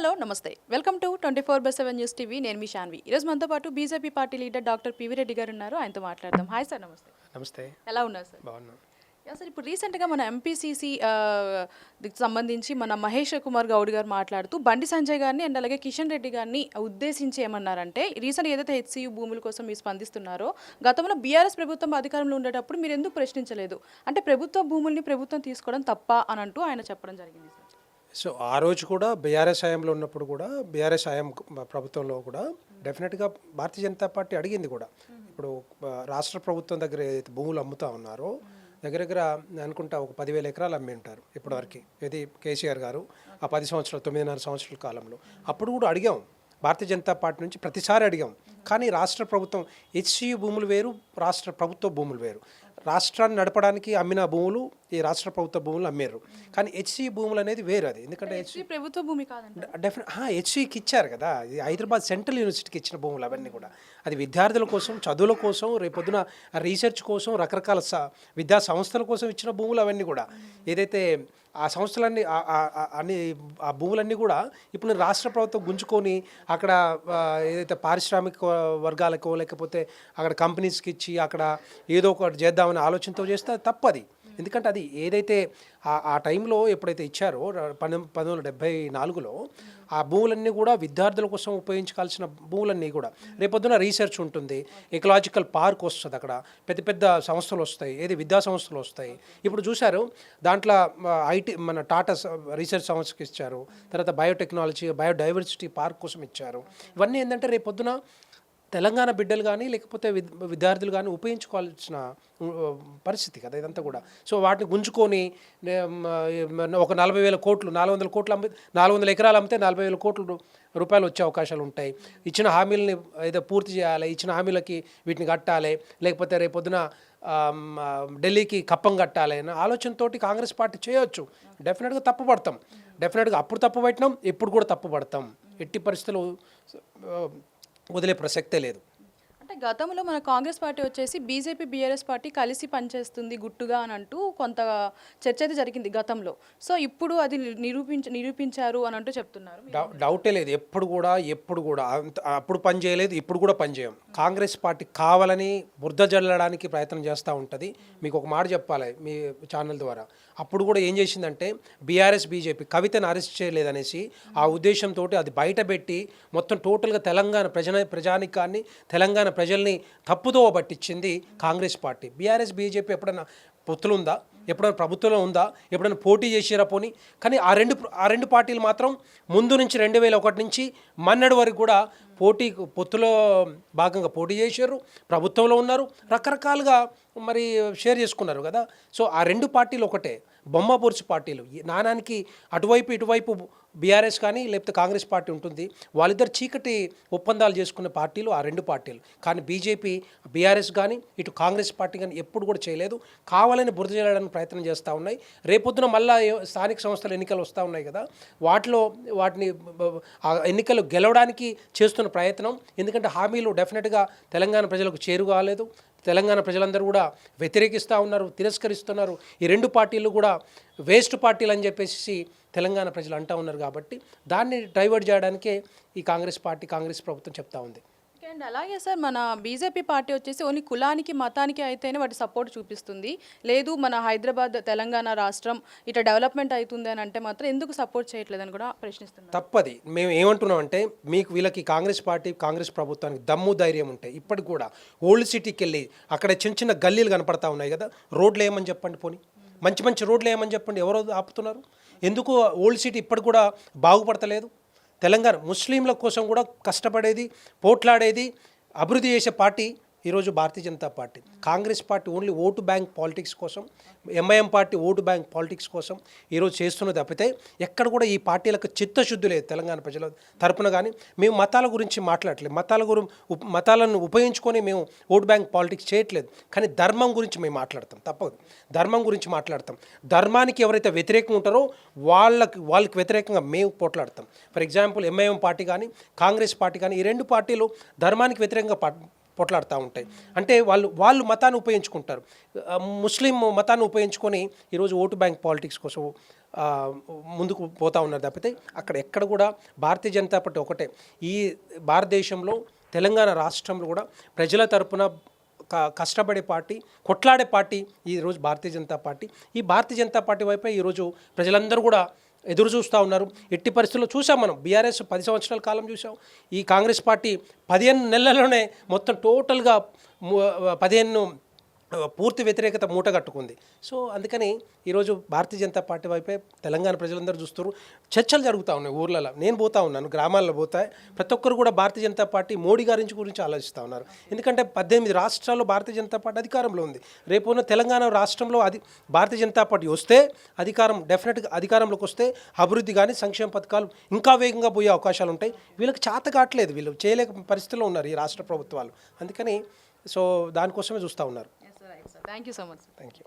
Hello నమస్తే welcome to 24/7 news TV. నేను మీ శాన్వి. ఈరోజు మనతో పాటు BJP party leader doctor PV Reddy గారు ఉన్నారు. ఆయనతో మాట్లాడదాం. Hi sir. నమస్తే. నమస్తే. ఎలా ఉన్నారు సార్? బాగున్నాను. సార్ ఇప్పుడు రీసెంట్గా మన ఎంపీసీసీ సంబంధించి మన మహేష్ కుమార్ గౌడ్ గారు మాట్లాడుతూ బండి సంజయ్ గారిని అండ్ అలాగే కిషన్ రెడ్డి గారిని ఉద్దేశించి ఏమన్నారంటే, రీసెంట్ ఏదైతే హెచ్సియు భూముల కోసం మీరు స్పందిస్తున్నారో గతంలో బీఆర్ఎస్ ప్రభుత్వం అధికారంలో ఉండేటప్పుడు మీరు ఎందుకు ప్రశ్నించలేదు, అంటే ప్రభుత్వ భూముల్ని ప్రభుత్వం తీసుకోవడం తప్ప అని అంటూ ఆయన చెప్పడం జరిగింది సార్. సో ఆ రోజు కూడా బీఆర్ఎస్ హయాంలో ఉన్నప్పుడు కూడా బీఆర్ఎస్ హయాం ప్రభుత్వంలో కూడా డెఫినెట్గా భారతీయ జనతా పార్టీ అడిగింది కూడా. ఇప్పుడు రాష్ట్ర ప్రభుత్వం దగ్గర ఏదైతే భూములు అమ్ముతా ఉన్నారో దగ్గర దగ్గర అనుకుంటా ఒక 10,000 ఎకరాలు అమ్మి ఉంటారు ఇప్పటివరకు. ఇది కేసీఆర్ గారు ఆ 10 సంవత్సరాలు 9.5 సంవత్సరాల కాలంలో అప్పుడు కూడా అడిగాం. భారతీయ జనతా పార్టీ నుంచి ప్రతిసారి అడిగాం. కానీ రాష్ట్ర ప్రభుత్వం హెచ్సియు భూములు వేరు, రాష్ట్ర ప్రభుత్వ భూములు వేరు. రాష్ట్రాన్ని నడపడానికి అమ్మిన భూములు ఈ రాష్ట్ర ప్రభుత్వ భూములు అమ్మారు. కానీ హెచ్సియు భూములు అనేది వేరు. అది ఎందుకంటే ప్రభుత్వ భూమి కాదండి, హెచ్సికి ఇచ్చారు కదా. ఇది హైదరాబాద్ సెంట్రల్ యూనివర్సిటీకి ఇచ్చిన భూములు అవన్నీ కూడా. అది విద్యార్థుల కోసం, చదువుల కోసం, రేపొద్దున రీసెర్చ్ కోసం, రకరకాల విద్యా సంస్థల కోసం ఇచ్చిన భూములు అవన్నీ కూడా. ఏదైతే ఆ సంస్థలన్నీ ఆ భూములన్నీ కూడా ఇప్పుడు రాష్ట్ర ప్రభుత్వం గుంజుకొని అక్కడ ఏదైతే పారిశ్రామిక వర్గాలకో లేకపోతే అక్కడ కంపెనీస్కి ఇచ్చి అక్కడ ఏదో ఒకటి చేద్దామని ఆలోచనతో చేస్తే తప్పది. ఎందుకంటే అది ఏదైతే ఆ టైంలో ఎప్పుడైతే ఇచ్చారో 1974లో ఆ భూములన్నీ కూడా విద్యార్థుల కోసం ఉపయోగించాల్సిన భూములన్నీ కూడా. రేపొద్దున రీసెర్చ్ ఉంటుంది, ఎకలాజికల్ పార్క్ వస్తుంది, అక్కడ పెద్ద పెద్ద సంస్థలు వస్తాయి, ఏది విద్యా సంస్థలు వస్తాయి. ఇప్పుడు చూశారు దాంట్లో ఐటీ మన టాటా రీసెర్చ్ సంస్థకి ఇచ్చారు, తర్వాత బయోటెక్నాలజీ బయోడైవర్సిటీ పార్క్ కోసం ఇచ్చారు. ఇవన్నీ ఏంటంటే రేపొద్దున తెలంగాణ బిడ్డలు కానీ లేకపోతే విద్యార్థులు కానీ ఉపయోగించుకోవాల్సిన పరిస్థితి కదా ఇదంతా కూడా. సో వాటిని గుంజుకొని ఒక 40,000 కోట్లు 400 కోట్లు 400 ఎకరాలు అమ్మితే 40,000 కోట్ల రూపాయలు వచ్చే అవకాశాలు ఉంటాయి. ఇచ్చిన హామీలని ఏదో పూర్తి చేయాలి, ఇచ్చిన హామీలకి వీటిని కట్టాలి, లేకపోతే రేపొద్దున ఢిల్లీకి కప్పం కట్టాలి అనే ఆలోచనతోటి కాంగ్రెస్ పార్టీ చేయొచ్చు. డెఫినెట్గా తప్పు పడతాం. డెఫినెట్గా అప్పుడు తప్పు పట్టినాం, ఇప్పుడు కూడా తప్పు పడతాం. ఎట్టి పరిస్థితులు వదిలే ప్రసక్తే లేదు. అంటే గతంలో మన కాంగ్రెస్ పార్టీ వచ్చేసి బీజేపీ బీఆర్ఎస్ పార్టీ కలిసి పనిచేస్తుంది గుట్టుగా అని అంటూ కొంత చర్చ అయితే జరిగింది గతంలో. సో ఇప్పుడు అది నిరూపించారు అని అంటూ చెప్తున్నారు. డౌటే లేదు. ఎప్పుడు కూడా అప్పుడు పని చేయలేదు, ఇప్పుడు కూడా పని చేయం. కాంగ్రెస్ పార్టీ కావాలని బురద జల్లడానికి ప్రయత్నం చేస్తూ ఉంటుంది. మీకు ఒక మాట చెప్పాలి మీ ఛానల్ ద్వారా. అప్పుడు కూడా ఏం చేసిందంటే బీఆర్ఎస్ బీజేపీ కవితను అరెస్ట్ చేయలేదనేసి ఆ ఉద్దేశంతో అది బయటపెట్టి మొత్తం టోటల్గా తెలంగాణ ప్రజానికాన్ని తెలంగాణ ప్రజల్ని తప్పుదోవ పట్టించింది కాంగ్రెస్ పార్టీ. బీఆర్ఎస్ బీజేపీ ఎప్పుడైనా పొత్తులుందా, ఎప్పుడైనా ప్రభుత్వంలో ఉందా, ఎప్పుడైనా పోటీ చేసిరా పోనీ? కానీ ఆ రెండు పార్టీలు మాత్రం ముందు నుంచి 2001 నుంచి మన్నటి వరకు కూడా పొత్తులో భాగంగా పోటీ చేశారు, ప్రభుత్వంలో ఉన్నారు, రకరకాలుగా మరి షేర్ చేసుకున్నారు కదా. సో ఆ రెండు పార్టీలు ఒకటే, బొమ్మ పొరుచు పార్టీలు. నానానికి అటువైపు ఇటువైపు బీఆర్ఎస్ కానీ లేకపోతే కాంగ్రెస్ పార్టీ ఉంటుంది. వాళ్ళిద్దరు చీకటి ఒప్పందాలు చేసుకునే పార్టీలు ఆ రెండు పార్టీలు. కానీ బీజేపీ బీఆర్ఎస్ కానీ ఇటు కాంగ్రెస్ పార్టీ కానీ ఎప్పుడు కూడా చేయలేదు. కావాలని బురద చేయడానికి ప్రయత్నం చేస్తూ ఉన్నాయి. రేపొద్దున మళ్ళీ స్థానిక సంస్థల ఎన్నికలు వస్తూ ఉన్నాయి కదా, వాటిని ఎన్నికలు గెలవడానికి చేస్తున్న ప్రయత్నం. ఎందుకంటే హామీలు డెఫినెట్గా తెలంగాణ ప్రజలకు చేరుకాలేదు. తెలంగాణ ప్రజలందరూ కూడా వ్యతిరేకిస్తూ ఉన్నారు, తిరస్కరిస్తున్నారు. ఈ రెండు పార్టీలు కూడా వేస్ట్ పార్టీలు అని చెప్పేసి తెలంగాణ ప్రజలు అంటూ ఉన్నారు. కాబట్టి దాన్ని డైవర్ట్ చేయడానికే ఈ కాంగ్రెస్ ప్రభుత్వం చెప్తా ఉంది. అండ్ అలాగే సార్, మన బీజేపీ పార్టీ వచ్చేసి ఓన్లీ కులానికి మతానికి అయితేనే వాటి సపోర్ట్ చూపిస్తుంది, లేదు మన హైదరాబాద్ తెలంగాణ రాష్ట్రం ఇట్లా డెవలప్మెంట్ అవుతుంది అని అంటే మాత్రం ఎందుకు సపోర్ట్ చేయట్లేదని కూడా ప్రశ్నిస్తున్నాం. తప్పది. మేము ఏమంటున్నామంటే, మీకు వీళ్ళకి కాంగ్రెస్ పార్టీ కాంగ్రెస్ ప్రభుత్వానికి దమ్ము ధైర్యం ఉంటాయి. ఇప్పటికి కూడా ఓల్డ్ సిటీకి వెళ్ళి అక్కడ చిన్న చిన్న గల్లీలు కనపడతా ఉన్నాయి కదా, రోడ్లు వేయమని చెప్పండి, పోనీ మంచి రోడ్లు వేయమని చెప్పండి. ఎవరో ఆపుతున్నారు? ఎందుకు ఓల్డ్ సిటీ ఇప్పటికి కూడా బాగుపడతలేదు? తెలంగాణ ముస్లింల కోసం కూడా కష్టపడేది, పోట్లాడేది, అభివృద్ధి చేసే పార్టీ ఈరోజు Bharatiya Janata party. Congress party only vote bank politics కోసం, MIM party vote bank politics కోసం ఈరోజు చేస్తున్నది తప్పితే ఎక్కడ కూడా ఈ పార్టీలకు చిత్తశుద్ధి లేదు తెలంగాణ ప్రజల తరపున. కానీ మేము మతాల గురించి మాట్లాడలేదు, మతాలను ఉపయోగించుకొని మేము ఓటు బ్యాంక్ పాలిటిక్స్ చేయట్లేదు. కానీ ధర్మం గురించి మేము మాట్లాడతాం. తప్పదు, ధర్మం గురించి మాట్లాడతాం. ధర్మానికి ఎవరైతే వ్యతిరేకంగా ఉంటారో వాళ్ళకి వ్యతిరేకంగా మేము పోట్లాడతాం. ఫర్ ఎగ్జాంపుల్ ఎంఐఎం పార్టీ కానీ కాంగ్రెస్ పార్టీ కానీ ఈ రెండు పార్టీలు ధర్మానికి వ్యతిరేకంగా పోట్లాడుతూ ఉంటాయి. అంటే వాళ్ళు మతాన్ని ఉపయోగించుకుంటారు. ముస్లిం మతాన్ని ఉపయోగించుకొని ఈరోజు ఓటు బ్యాంక్ పాలిటిక్స్ కోసం ముందుకు పోతా ఉన్నారు తప్పితే అక్కడ ఎక్కడ కూడా భారతీయ జనతా పార్టీ ఒకటే. ఈ భారతదేశంలో తెలంగాణ రాష్ట్రంలో కూడా ప్రజల తరపున కష్టపడే పార్టీ, కొట్లాడే పార్టీ ఈరోజు భారతీయ జనతా పార్టీ. ఈ భారతీయ జనతా పార్టీ వైపే ఈరోజు ప్రజలందరూ కూడా ఎదురు చూస్తూ ఉన్నారు. ఎట్టి పరిస్థితుల్లో చూసాం మనం, బీఆర్ఎస్ 10 సంవత్సరాల కాలం చూసాం. ఈ కాంగ్రెస్ పార్టీ 15 నెలల్లోనే మొత్తం టోటల్గా 15 పూర్తి వ్యతిరేకత మూట కట్టుకుంది. సో అందుకని ఈరోజు భారతీయ జనతా పార్టీ వైపే తెలంగాణ ప్రజలందరూ చూస్తారు. చర్చలు జరుగుతూ ఉన్నాయి ఊర్లలో, నేను పోతా ఉన్నాను, గ్రామాల్లో పోతాయి. ప్రతి ఒక్కరు కూడా భారతీయ జనతా పార్టీ మోడీ గారి గురించి ఆలోచిస్తూ ఉన్నారు. ఎందుకంటే 18 రాష్ట్రాల్లో భారతీయ జనతా పార్టీ అధికారంలో ఉంది. రేపు ఉన్న తెలంగాణ రాష్ట్రంలో భారతీయ జనతా పార్టీ వస్తే డెఫినెట్గా అధికారంలోకి వస్తే అభివృద్ధి కానీ సంక్షేమ పథకాలు ఇంకా వేగంగా పోయే అవకాశాలు ఉంటాయి. వీళ్ళకి చేత కావట్లేదు, వీళ్ళు చేయలేక పరిస్థితిలో ఉన్నారు ఈ రాష్ట్ర ప్రభుత్వాలు. అందుకని సో దానికోసమే చూస్తూ ఉన్నారు. Thank you so much. Thank you.